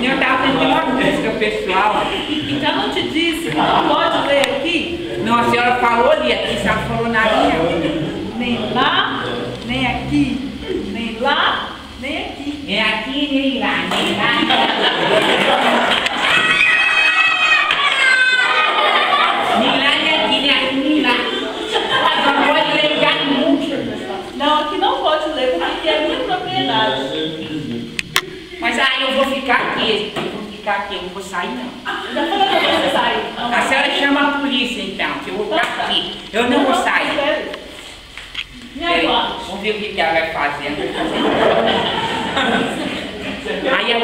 Eu estava tentando uma música, pessoal. Então não te disse que não pode ler aqui? Não, a senhora falou ali, aqui, a senhora falou na linha. Nem lá, nem aqui, nem lá, nem aqui. Nem aqui, nem lá, nem lá. Nem lá, nem aqui, nem aqui, nem lá. Não pode ler já nunca. Não, aqui não pode ler, porque aqui é minha propriedade. Mas aí eu vou ficar aqui. Eu vou ficar aqui, eu não vou sair não. Já falei pra você sair. A senhora chama a polícia então, que eu vou ficar aqui. Eu não vou sair. E agora? Vamos ver o que ela vai fazer. Aí a